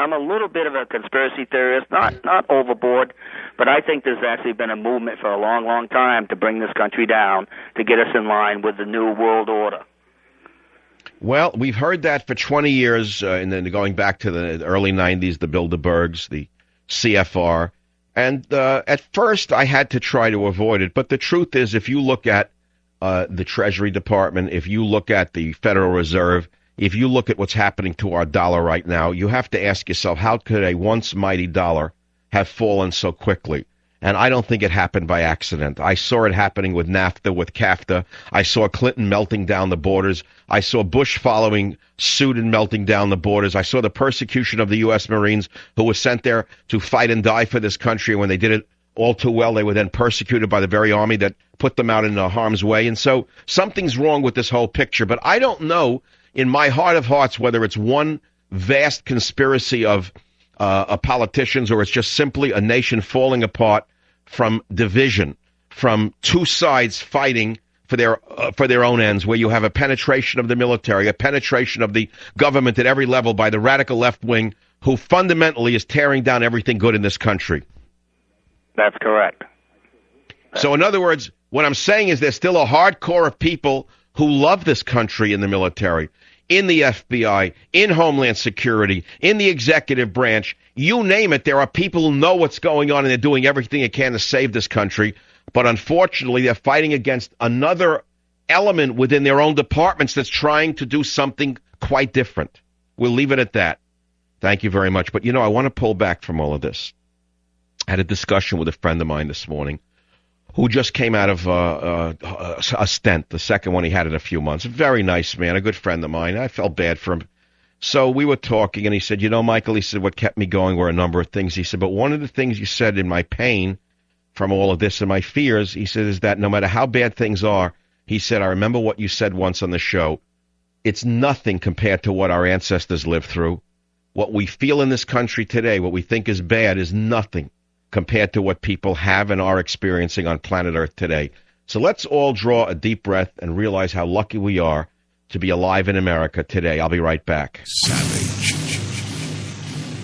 I'm a little bit of a conspiracy theorist, not overboard, but I think there's actually been a movement for a long, long time to bring this country down, to get us in line with the new world order. Well, we've heard that for 20 years, and then going back to the early 90s, the Bilderbergs, the CFR. And at first, I had to try to avoid it. But the truth is, if you look at the Treasury Department, if you look at the Federal Reserve, if you look at what's happening to our dollar right now, you have to ask yourself, how could a once mighty dollar have fallen so quickly? And I don't think it happened by accident. I saw it happening with NAFTA, with CAFTA. I saw Clinton melting down the borders. I saw Bush following suit and melting down the borders. I saw the persecution of the U.S. Marines who were sent there to fight and die for this country. When they did it all too well, they were then persecuted by the very army that put them out in harm's way. And so something's wrong with this whole picture. But I don't know in my heart of hearts whether it's one vast conspiracy of politicians or it's just simply a nation falling apart from division, from two sides fighting for their own ends, where you have a penetration of the military, a penetration of the government at every level by the radical left wing, who fundamentally is tearing down everything good in this country. That's correct. So in other words, what I'm saying is there's still a hardcore of people who love this country in the military, in the FBI, in Homeland Security, in the executive branch. You name it, there are people who know what's going on and they're doing everything they can to save this country. But unfortunately, they're fighting against another element within their own departments that's trying to do something quite different. We'll leave it at that. Thank you very much. But, I want to pull back from all of this. I had a discussion with a friend of mine this morning who just came out of a stent, the second one he had in a few months. A very nice man, a good friend of mine. I felt bad for him. So we were talking, and he said, Michael, he said, what kept me going were a number of things. He said, but one of the things you said in my pain from all of this and my fears, he said, is that no matter how bad things are, he said, I remember what you said once on the show. It's nothing compared to what our ancestors lived through. What we feel in this country today, what we think is bad, is nothing compared to what people have and are experiencing on planet Earth today. So let's all draw a deep breath and realize how lucky we are to be alive in America today. I'll be right back. Savvy.